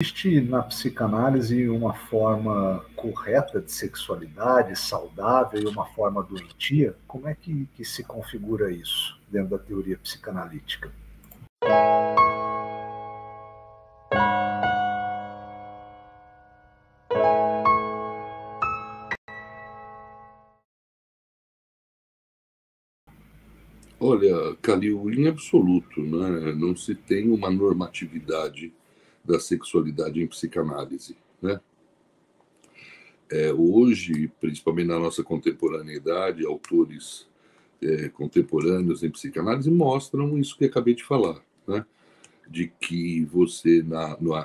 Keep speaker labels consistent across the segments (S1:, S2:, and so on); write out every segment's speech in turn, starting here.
S1: Existe na psicanálise uma forma correta de sexualidade, saudável, e uma forma doentia? Como é que se configura isso dentro da teoria psicanalítica?
S2: Olha, Calil, em absoluto, né? Não se tem uma normatividade da sexualidade em psicanálise, né? Hoje, principalmente na nossa contemporaneidade, autores contemporâneos em psicanálise mostram isso que acabei de falar, né? De que você,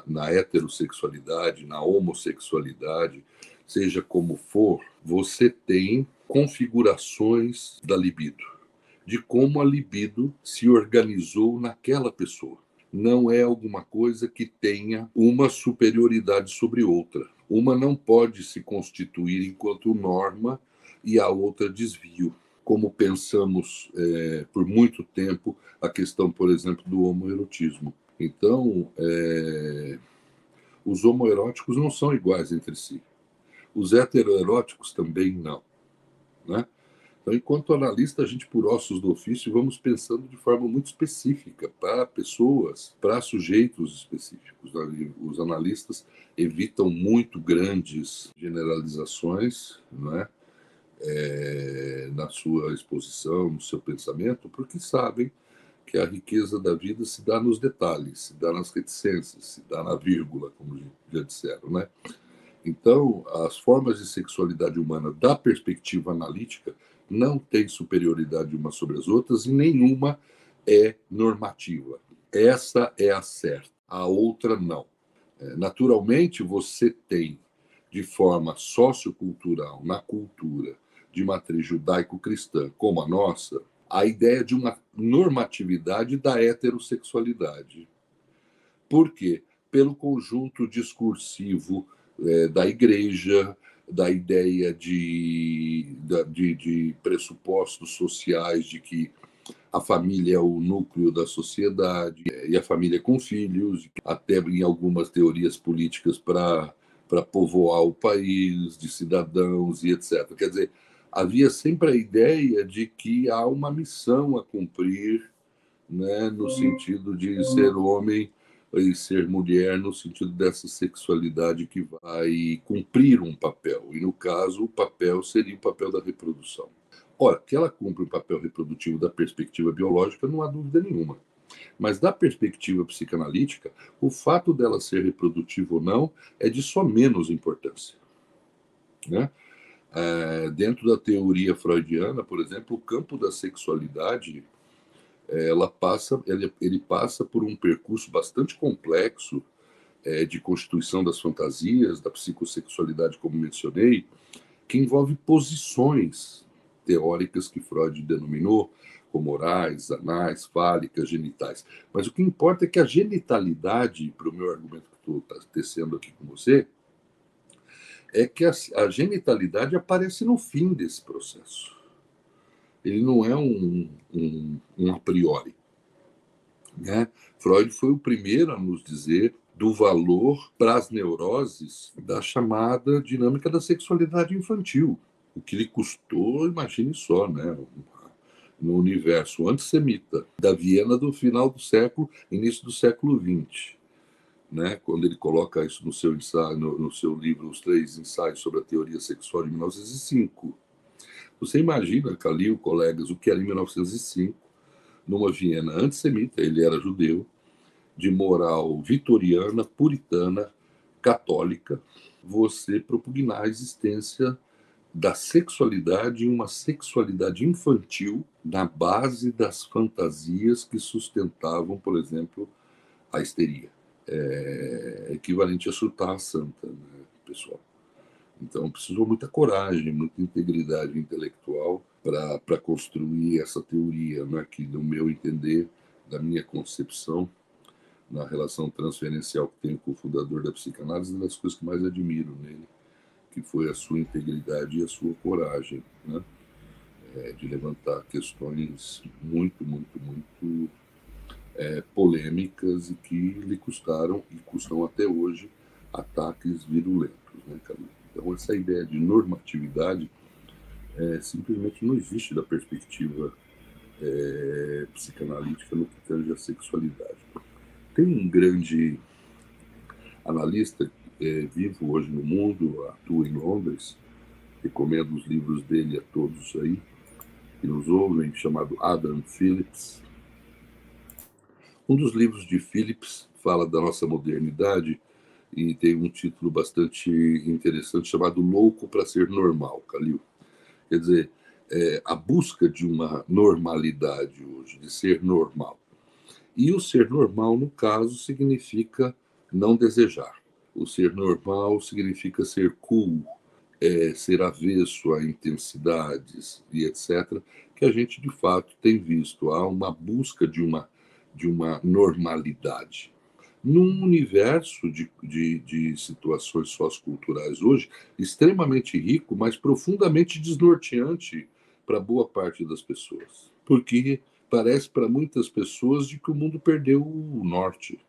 S2: na heterossexualidade, na homossexualidade, seja como for, você tem configurações da libido, de como a libido se organizou naquela pessoa. Não é alguma coisa que tenha uma superioridade sobre outra. Uma não pode se constituir enquanto norma e a outra desvio. Como pensamos por muito tempo a questão, por exemplo, do homoerotismo. Então, os homoeróticos não são iguais entre si. Os heteroeróticos também não, né? Então, enquanto analista, a gente, por ossos do ofício, vamos pensando de forma muito específica para pessoas, para sujeitos específicos. Os analistas evitam muito grandes generalizações, não é? Na sua exposição, no seu pensamento, porque sabem que a riqueza da vida se dá nos detalhes, se dá nas reticências, se dá na vírgula, como já disseram, né? Então, as formas de sexualidade humana, da perspectiva analítica, não têm superioridade umas sobre as outras e nenhuma é normativa. Essa é a certa, a outra não. Naturalmente, você tem, de forma sociocultural, na cultura de matriz judaico-cristã, como a nossa, a ideia de uma normatividade da heterossexualidade. Por quê? Pelo conjunto discursivo da igreja, da ideia de pressupostos sociais de que a família é o núcleo da sociedade, e a família com filhos, até em algumas teorias políticas para povoar o país, de cidadãos e etc. Quer dizer, havia sempre a ideia de que há uma missão a cumprir, né, no sentido de ser homem e ser mulher, no sentido dessa sexualidade que vai cumprir um papel. E, no caso, o papel seria o papel da reprodução. Ora, que ela cumpre um papel reprodutivo da perspectiva biológica, não há dúvida nenhuma. Mas, da perspectiva psicanalítica, o fato dela ser reprodutiva ou não é de só menos importância, né? Dentro da teoria freudiana, por exemplo, o campo da sexualidade ele passa por um percurso bastante complexo de constituição das fantasias, da psicossexualidade, como mencionei, que envolve posições teóricas que Freud denominou como orais, anais, fálicas, genitais. Mas o que importa é que a genitalidade, para o meu argumento que estou tecendo aqui com você, é que a genitalidade aparece no fim desse processo. Ele não é um a priori, né? Freud foi o primeiro a nos dizer do valor para as neuroses da chamada dinâmica da sexualidade infantil. O que lhe custou, imagine só, né? No universo antissemita da Viena do final do século, início do século XX. Né? Quando ele coloca isso no seu ensaio, no seu livro Os Três Ensaios sobre a Teoria Sexual, de 1905. Você imagina, Calil, colegas, o que era em 1905, numa Viena antissemita, ele era judeu, de moral vitoriana, puritana, católica, você propugnar a existência da sexualidade em uma sexualidade infantil na base das fantasias que sustentavam, por exemplo, a histeria. Equivalente a chutar a santa, né, pessoal? Então, precisou muita coragem, muita integridade intelectual para construir essa teoria, né, que, no meu entender, da minha concepção, na relação transferencial que tenho com o fundador da psicanálise, uma das coisas que mais admiro nele, que foi a sua integridade e a sua coragem, né, de levantar questões muito, muito, muito polêmicas e que lhe custaram e custam até hoje ataques virulentos, né, Camilo? Então, essa ideia de normatividade simplesmente não existe da perspectiva psicanalítica no que tange a sexualidade. Tem um grande analista vivo hoje no mundo, atua em Londres, recomendo os livros dele a todos aí que nos ouvem, chamado Adam Phillips. Um dos livros de Phillips fala da nossa modernidade e tem um título bastante interessante chamado Louco para Ser Normal, Calil. Quer dizer, a busca de uma normalidade hoje, de ser normal. E o ser normal, no caso, significa não desejar. O ser normal significa ser cool, ser avesso a intensidades e etc., que a gente, de fato, tem visto. Há uma busca de uma normalidade. Num universo de situações socioculturais hoje, extremamente rico, mas profundamente desnorteante para boa parte das pessoas. Porque parece para muitas pessoas de que o mundo perdeu o norte,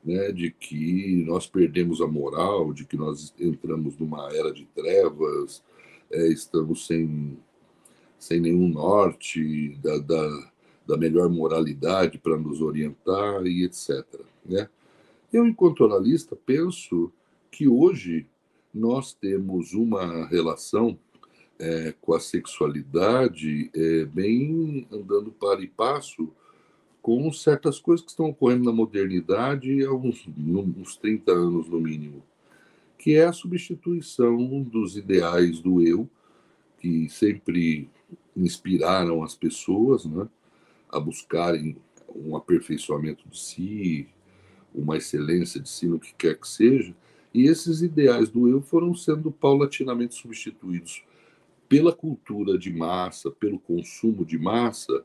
S2: né? De que nós perdemos a moral, de que nós entramos numa era de trevas, estamos sem nenhum norte da melhor moralidade para nos orientar e etc. Né? Eu, enquanto analista, penso que hoje nós temos uma relação com a sexualidade bem andando para e passo com certas coisas que estão ocorrendo na modernidade há uns 30 anos, no mínimo, que é a substituição dos ideais do eu, que sempre inspiraram as pessoas, né, a buscarem um aperfeiçoamento de si, uma excelência de si no que quer que seja, e esses ideais do eu foram sendo paulatinamente substituídos pela cultura de massa, pelo consumo de massa,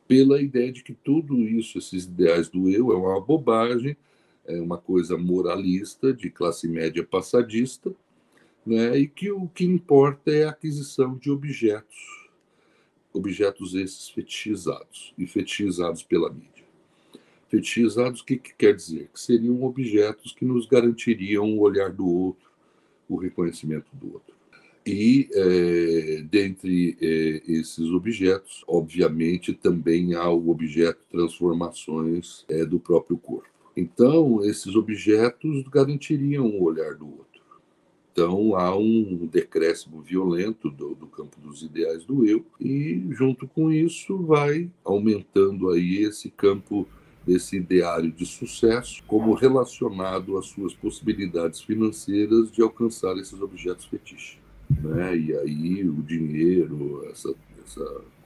S2: pela ideia de que tudo isso, esses ideais do eu, é uma bobagem, é uma coisa moralista, de classe média passadista, né? E que o que importa é a aquisição de objetos esses fetichizados, e fetichizados pela mídia. Fetichizados, o que quer dizer? Que seriam objetos que nos garantiriam o olhar do outro, o reconhecimento do outro. E dentre esses objetos, obviamente, também há o objeto transformações do próprio corpo. Então, esses objetos garantiriam o olhar do outro. Então, há um decréscimo violento do campo dos ideais do eu, e, junto com isso, vai aumentando aí esse campo desse ideário de sucesso como relacionado às suas possibilidades financeiras de alcançar esses objetos fetiches. Né? E aí o dinheiro, essa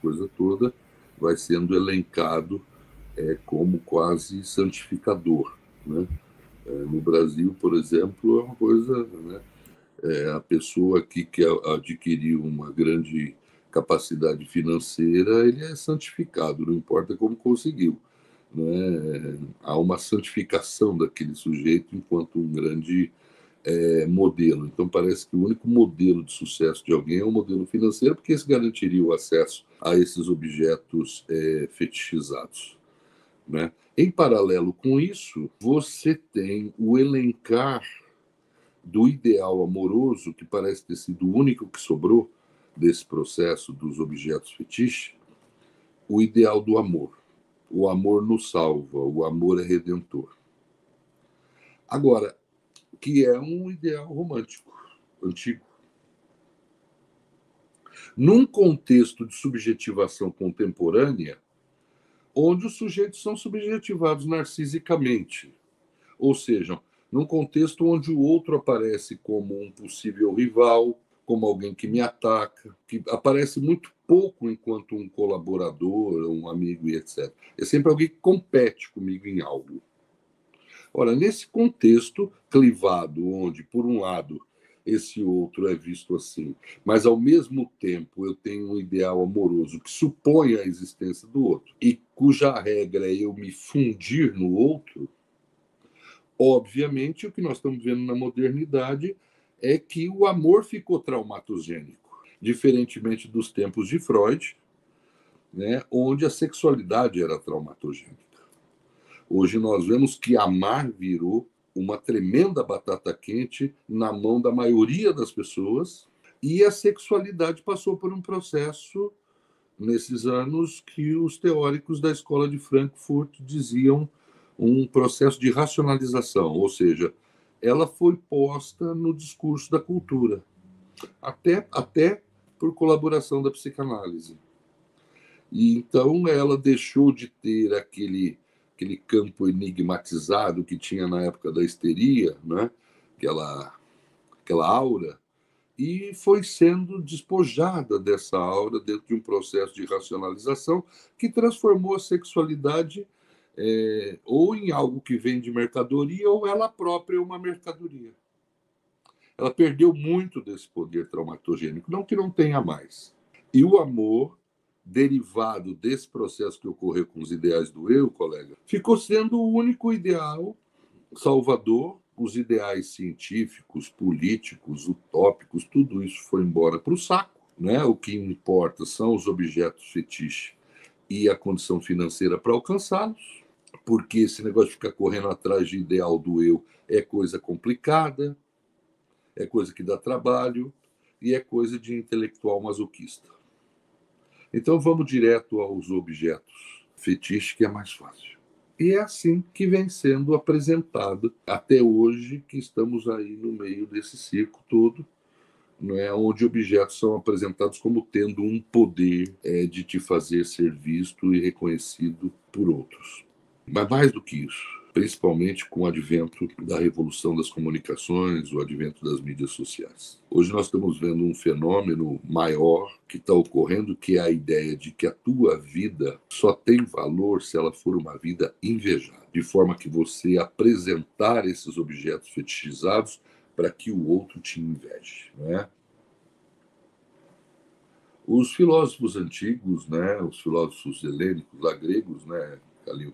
S2: coisa toda, vai sendo elencado como quase santificador. Né? No Brasil, por exemplo, é uma coisa... Né? A pessoa que quer adquirir uma grande capacidade financeira, ele é santificado, não importa como conseguiu. Né? Há uma santificação daquele sujeito enquanto um grande modelo. Então, parece que o único modelo de sucesso de alguém é o modelo financeiro, porque isso garantiria o acesso a esses objetos fetichizados. Né? Em paralelo com isso, você tem o elencar do ideal amoroso, que parece ter sido o único que sobrou desse processo dos objetos fetiche, o ideal do amor. O amor nos salva, o amor é redentor. Agora, que é um ideal romântico, antigo. Num contexto de subjetivação contemporânea, onde os sujeitos são subjetivados narcisicamente, ou seja, num contexto onde o outro aparece como um possível rival, como alguém que me ataca, que aparece muito pouco enquanto um colaborador, um amigo e etc. É sempre alguém que compete comigo em algo. Ora, nesse contexto clivado, onde, por um lado, esse outro é visto assim, mas, ao mesmo tempo, eu tenho um ideal amoroso que supõe a existência do outro e cuja regra é eu me fundir no outro, obviamente, o que nós estamos vendo na modernidade é que o amor ficou traumatogênico, diferentemente dos tempos de Freud, né, onde a sexualidade era traumatogênica. Hoje nós vemos que amar virou uma tremenda batata quente na mão da maioria das pessoas, e a sexualidade passou por um processo nesses anos que os teóricos da escola de Frankfurt diziam um processo de racionalização, ou seja, ela foi posta no discurso da cultura, até por colaboração da psicanálise. E então ela deixou de ter aquele campo enigmatizado que tinha na época da histeria, né? aquela aura, e foi sendo despojada dessa aura dentro de um processo de racionalização que transformou a sexualidade ou em algo que vem de mercadoria ou ela própria é uma mercadoria. Ela perdeu muito desse poder traumatogênico, não que não tenha mais. E o amor, derivado desse processo que ocorreu com os ideais do eu, colega, ficou sendo o único ideal salvador. Os ideais científicos, políticos, utópicos, tudo isso foi embora para o saco, né? O que importa são os objetos fetiche e a condição financeira para alcançá-los, porque esse negócio de ficar correndo atrás de ideal do eu é coisa complicada, é coisa que dá trabalho e é coisa de intelectual masoquista. Então vamos direto aos objetos fetiche, que é mais fácil. E é assim que vem sendo apresentado até hoje, que estamos aí no meio desse circo todo, não é, onde objetos são apresentados como tendo um poder de te fazer ser visto e reconhecido por outros. Mas mais do que isso, principalmente com o advento da revolução das comunicações, o advento das mídias sociais. Hoje nós estamos vendo um fenômeno maior que está ocorrendo, que é a ideia de que a tua vida só tem valor se ela for uma vida invejada, de forma que você apresentar esses objetos fetichizados para que o outro te inveje, né? Os filósofos antigos, né, os filósofos helênicos, lá gregos, né, Calil,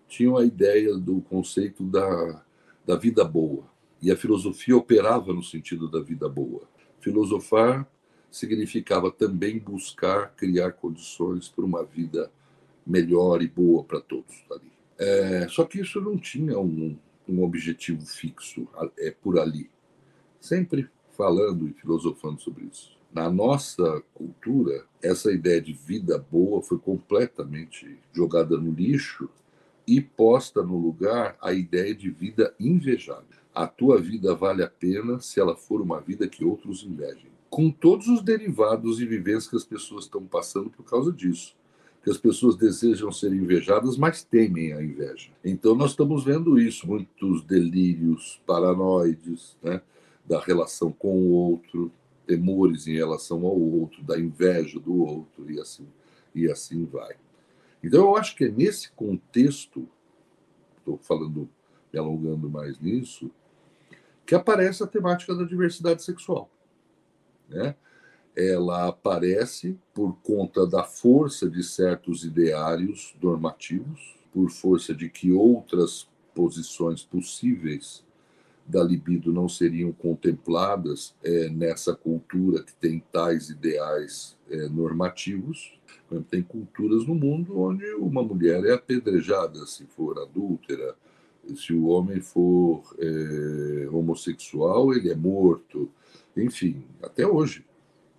S2: tinham a ideia do conceito da vida boa. E a filosofia operava no sentido da vida boa. Filosofar significava também buscar criar condições para uma vida melhor e boa para todos ali. Só que isso não tinha um objetivo fixo por ali. Sempre falando e filosofando sobre isso. Na nossa cultura, essa ideia de vida boa foi completamente jogada no lixo e posta no lugar a ideia de vida invejável. A tua vida vale a pena se ela for uma vida que outros invejem. Com todos os derivados e vivências que as pessoas estão passando por causa disso. Que as pessoas desejam ser invejadas, mas temem a inveja. Então nós estamos vendo isso, muitos delírios paranoides, né, da relação com o outro, temores em relação ao outro, da inveja do outro, e assim vai. Então, eu acho que é nesse contexto, estou falando, me alongando mais nisso, que aparece a temática da diversidade sexual, né? Ela aparece por conta da força de certos ideários normativos, por força de que outras posições possíveis da libido não seriam contempladas nessa cultura que tem tais ideais normativos. Tem culturas no mundo onde uma mulher é apedrejada se for adúltera, se o homem for homossexual, ele é morto, enfim, até hoje,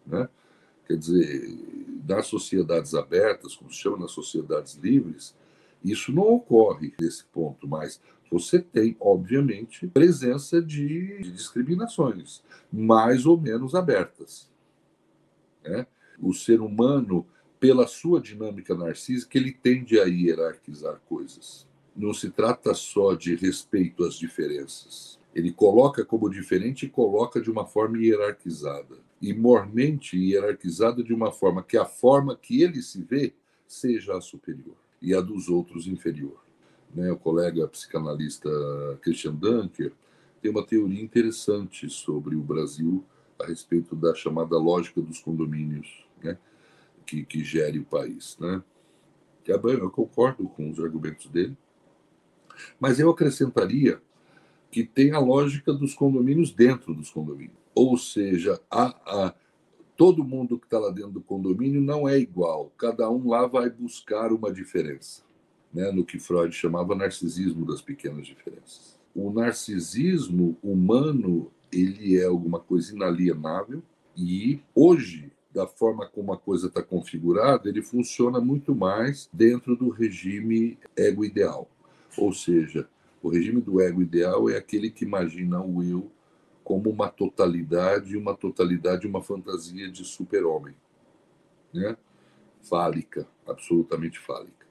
S2: né? Quer dizer, nas sociedades abertas, como se chama, nas sociedades livres, isso não ocorre nesse ponto, mas você tem, obviamente, presença de discriminações, mais ou menos abertas, né? O ser humano, pela sua dinâmica narcísica, ele tende a hierarquizar coisas. Não se trata só de respeito às diferenças. Ele coloca como diferente e coloca de uma forma hierarquizada. E mormente hierarquizada de uma forma que a forma que ele se vê seja a superior e a dos outros inferior. O colega psicanalista Christian Dunker tem uma teoria interessante sobre o Brasil a respeito da chamada lógica dos condomínios, né, que gere o país, né? Eu concordo com os argumentos dele, mas eu acrescentaria que tem a lógica dos condomínios dentro dos condomínios. Ou seja, todo mundo que está lá dentro do condomínio não é igual. Cada um lá vai buscar uma diferença. né, no que Freud chamava narcisismo das pequenas diferenças. O narcisismo humano, ele é alguma coisa inalienável e hoje, da forma como a coisa está configurada, ele funciona muito mais dentro do regime ego-ideal. Ou seja, o regime do ego-ideal é aquele que imagina o eu como uma totalidade, uma fantasia de super-homem, né? Fálica, absolutamente fálica.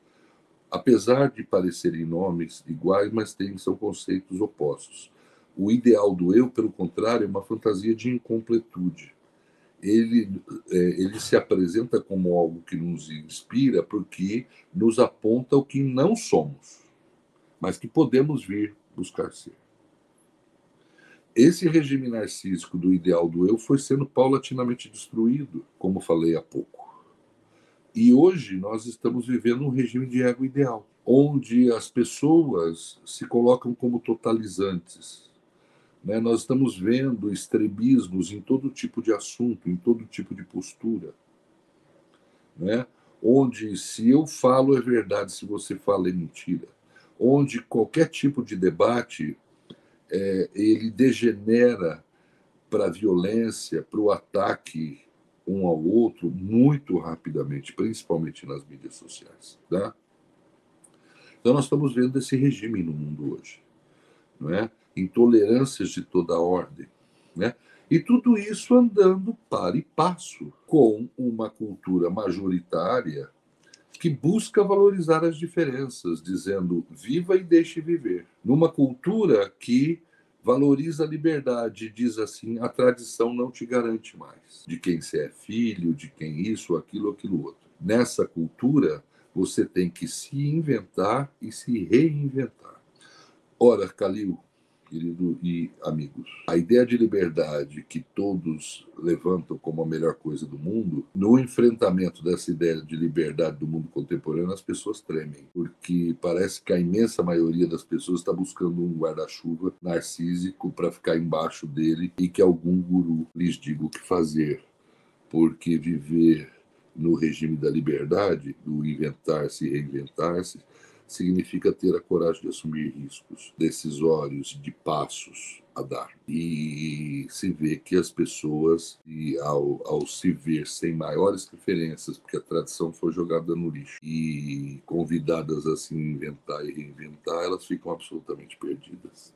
S2: Apesar de parecerem nomes iguais, mas são conceitos opostos. O ideal do eu, pelo contrário, é uma fantasia de incompletude. Ele se apresenta como algo que nos inspira porque nos aponta o que não somos, mas que podemos vir buscar ser. Esse regime narcísico do ideal do eu foi sendo paulatinamente destruído, como falei há pouco. E hoje nós estamos vivendo um regime de ego ideal, onde as pessoas se colocam como totalizantes, né? Nós estamos vendo estrebismos em todo tipo de assunto, em todo tipo de postura, né? Onde se eu falo é verdade, se você fala é mentira. Onde qualquer tipo de debate ele degenera para a violência, para o ataque um ao outro muito rapidamente, principalmente nas mídias sociais. Tá? Então nós estamos vendo esse regime no mundo hoje, não é? Intolerâncias de toda a ordem, né? E tudo isso andando para e passo com uma cultura majoritária que busca valorizar as diferenças, dizendo viva e deixe viver. Numa cultura que valoriza a liberdade, diz assim, a tradição não te garante mais. De quem você é filho, de quem isso, aquilo outro. Nessa cultura, você tem que se inventar e se reinventar. Ora, Calil, querido e amigos, a ideia de liberdade que todos levantam como a melhor coisa do mundo, no enfrentamento dessa ideia de liberdade do mundo contemporâneo, as pessoas tremem, porque parece que a imensa maioria das pessoas está buscando um guarda-chuva narcísico para ficar embaixo dele e que algum guru lhes diga o que fazer, porque viver no regime da liberdade, do inventar-se e reinventar-se, significa ter a coragem de assumir riscos decisórios, de passos a dar. E se vê que as pessoas, ao se ver sem maiores referências, porque a tradição foi jogada no lixo, e convidadas a se inventar e reinventar, elas ficam absolutamente perdidas,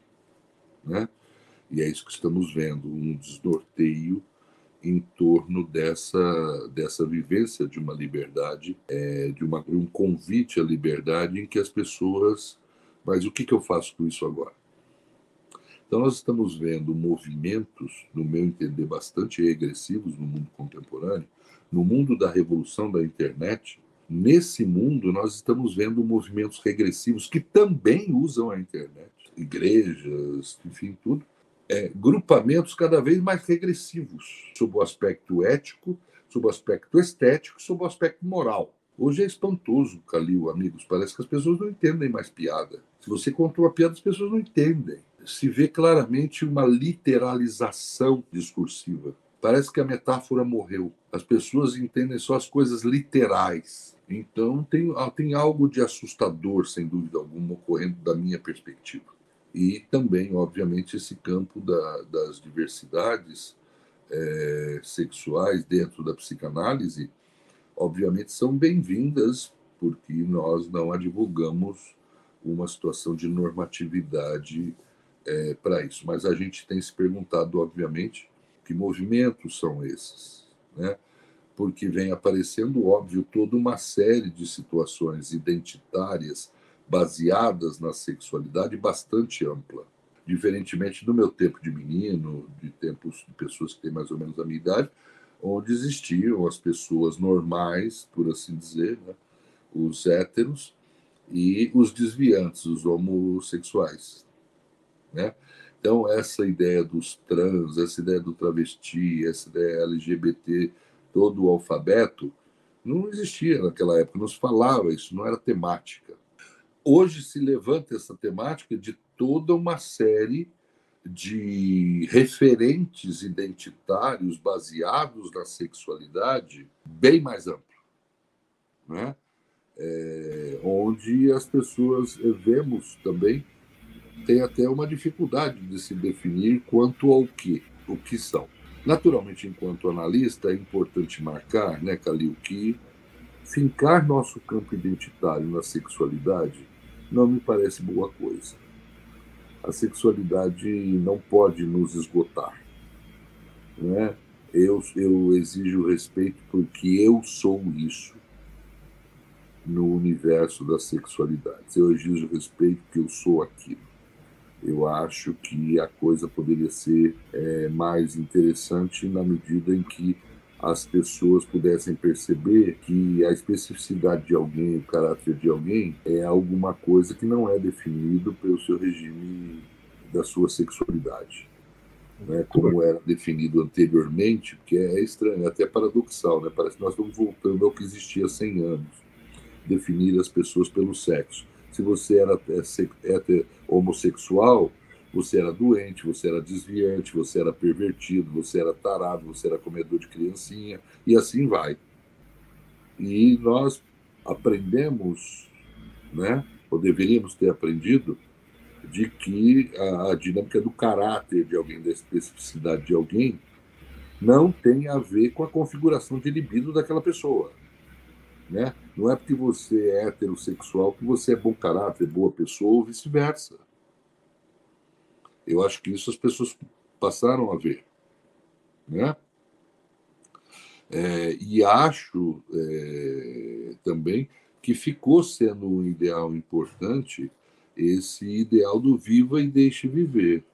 S2: né? E é isso que estamos vendo, um desnorteio em torno dessa vivência de uma liberdade, de um convite à liberdade em que as pessoas... Mas o que eu faço com isso agora? Então, nós estamos vendo movimentos, no meu entender, bastante regressivos no mundo contemporâneo, no mundo da revolução da internet. Nesse mundo, nós estamos vendo movimentos regressivos que também usam a internet, igrejas, enfim, tudo, grupamentos cada vez mais regressivos, sob o aspecto ético, sob o aspecto estético, sob o aspecto moral. Hoje é espantoso, Calil, amigos, parece que as pessoas não entendem mais piada. Se você contou uma piada, as pessoas não entendem. Se vê claramente uma literalização discursiva. Parece que a metáfora morreu. As pessoas entendem só as coisas literais. Então tem algo de assustador, sem dúvida alguma, ocorrendo da minha perspectiva. E também, obviamente, esse campo das diversidades sexuais dentro da psicanálise, obviamente, são bem-vindas, porque nós não advogamos uma situação de normatividade para isso. Mas a gente tem se perguntado, obviamente, que movimentos são esses, né? Porque vem aparecendo, óbvio, toda uma série de situações identitárias baseadas na sexualidade bastante ampla. Diferentemente do meu tempo de menino, de tempos de pessoas que têm mais ou menos a minha idade, onde existiam as pessoas normais, por assim dizer, né? Os héteros e os desviantes, os homossexuais, né? Então, essa ideia dos trans, essa ideia do travesti, essa ideia LGBT, todo o alfabeto, não existia naquela época, não se falava isso, não era temática. Hoje se levanta essa temática de toda uma série de referentes identitários baseados na sexualidade bem mais amplo, né? onde as pessoas, vemos também, tem até uma dificuldade de se definir quanto ao o que são. Naturalmente, enquanto analista, é importante marcar, né, Calil, que fincar nosso campo identitário na sexualidade não me parece boa coisa. A sexualidade não pode nos esgotar, né? Eu exijo respeito porque eu sou isso no universo das sexualidades. Eu exijo respeito porque eu sou aquilo. Eu acho que a coisa poderia ser mais interessante na medida em que as pessoas pudessem perceber que a especificidade de alguém, o caráter de alguém, é alguma coisa que não é definido pelo seu regime da sua sexualidade, né, como era definido anteriormente, porque é estranho, é até paradoxal, né? Parece que nós estamos voltando ao que existia há 100 anos, definir as pessoas pelo sexo. Se você era homossexual, você era doente, você era desviante, você era pervertido, você era tarado, você era comedor de criancinha, e assim vai. E nós aprendemos, né, ou deveríamos ter aprendido, de que a dinâmica do caráter de alguém, da especificidade de alguém, não tem a ver com a configuração de libido daquela pessoa. Né? Não é porque você é heterossexual que você é bom caráter, boa pessoa, ou vice-versa. Eu acho que isso as pessoas passaram a ver. Né? E acho também que ficou sendo um ideal importante esse ideal do viva e deixe viver,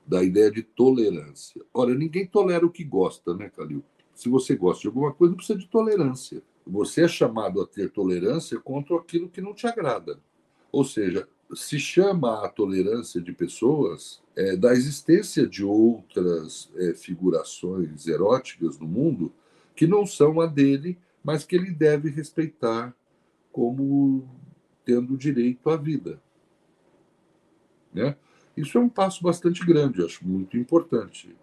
S2: da ideia de tolerância. Ora, ninguém tolera o que gosta, né, Calil? Se você gosta de alguma coisa, não precisa de tolerância. Você é chamado a ter tolerância contra aquilo que não te agrada. Ou seja, se chama a tolerância de pessoas da existência de outras figurações eróticas no mundo que não são a dele, mas que ele deve respeitar como tendo direito à vida. Né? Isso é um passo bastante grande, eu acho muito importante,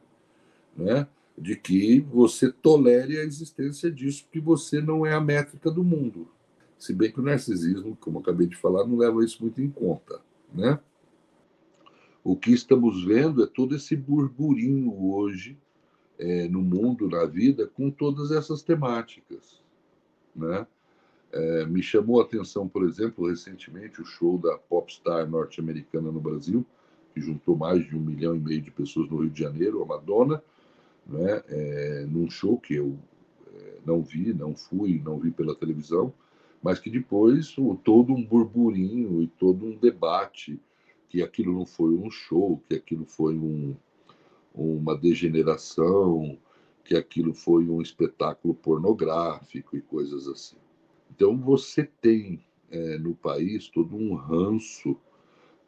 S2: né? De que você tolere a existência disso, porque você não é a métrica do mundo. Se bem que o narcisismo, como eu acabei de falar, não leva isso muito em conta, né? O que estamos vendo é todo esse burburinho hoje no mundo, na vida, com todas essas temáticas, né? Me chamou a atenção, por exemplo, recentemente, o show da popstar norte-americana no Brasil, que juntou mais de 1,5 milhão de pessoas no Rio de Janeiro, a Madonna, né? Num show que eu não vi, não fui, não vi pela televisão, mas que depois todo um burburinho e todo um debate que aquilo não foi um show, que aquilo foi uma degeneração, que aquilo foi um espetáculo pornográfico e coisas assim. Então você tem no país todo um ranço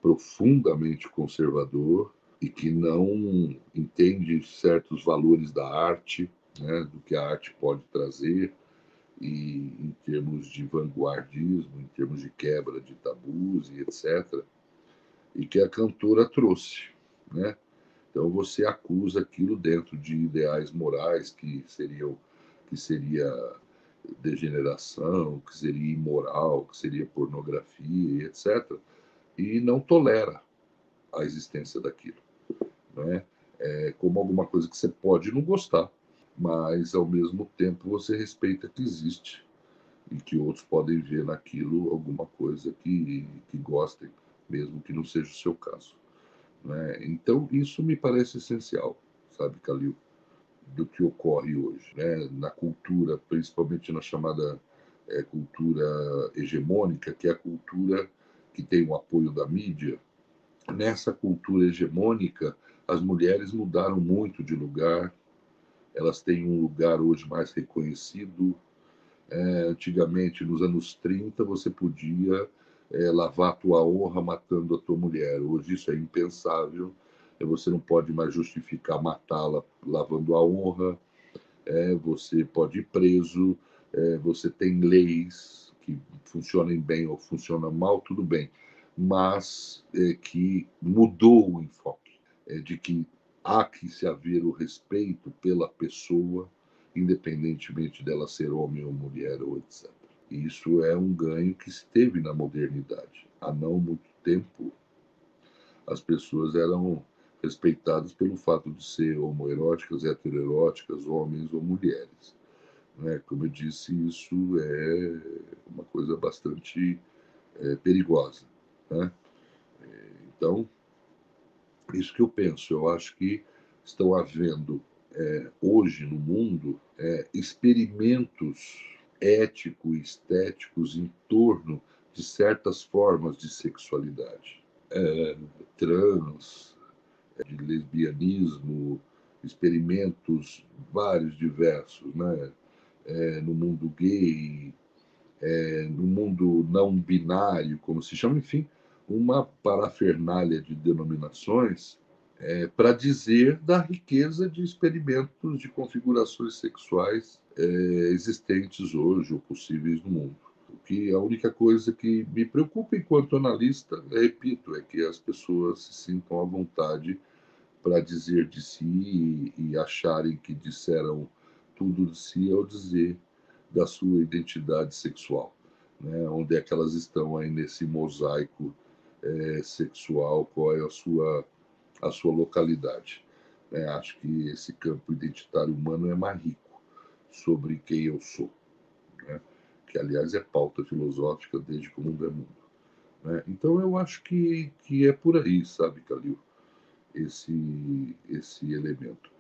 S2: profundamente conservador e que não entende certos valores da arte, né, do que a arte pode trazer, e em termos de vanguardismo, em termos de quebra de tabus e etc., e que a cantora trouxe. Né? Então você acusa aquilo dentro de ideais morais que seria degeneração, que seria imoral, que seria pornografia, etc., e não tolera a existência daquilo. Né? Como alguma coisa que você pode não gostar, mas ao mesmo tempo você respeita que existe e que outros podem ver naquilo alguma coisa que gostem, mesmo que não seja o seu caso. Né? Então, isso me parece essencial, sabe, Calil, do que ocorre hoje, né? Na cultura, principalmente na chamada cultura hegemônica, que é a cultura que tem o apoio da mídia. Nessa cultura hegemônica, as mulheres mudaram muito de lugar, elas têm um lugar hoje mais reconhecido. Antigamente, nos anos 30, você podia lavar a tua honra matando a tua mulher. Hoje isso é impensável. Você não pode mais justificar matá-la lavando a honra. Você pode ir preso. Você tem leis que funcionem bem ou funcionam mal, tudo bem. Mas que mudou o enfoque. De que há que se haver o respeito pela pessoa, independentemente dela ser homem ou mulher ou etc. Isso é um ganho que se teve na modernidade. Há não muito tempo, as pessoas eram respeitadas pelo fato de ser homoeróticas, heteroeróticas, homens ou mulheres. Né? Como eu disse, isso é uma coisa bastante perigosa. Né? Então, isso que eu penso. Eu acho que estão havendo, hoje no mundo, experimentos éticos e estéticos em torno de certas formas de sexualidade. Trans, de lesbianismo, experimentos vários, diversos, né? No mundo gay, no mundo não binário, como se chama, enfim, uma parafernália de denominações para dizer da riqueza de experimentos de configurações sexuais existentes hoje ou possíveis no mundo. O que a única coisa que me preocupa enquanto analista, repito, é que as pessoas se sintam à vontade para dizer de si e acharem que disseram tudo de si ao dizer da sua identidade sexual, né? Onde é que elas estão aí nesse mosaico sexual, qual é a sua localidade. Acho que esse campo identitário humano é mais rico sobre quem eu sou, né? Que, aliás, é pauta filosófica desde que o mundo é mundo. Né? Então, eu acho que é por aí, sabe, Calil, esse elemento.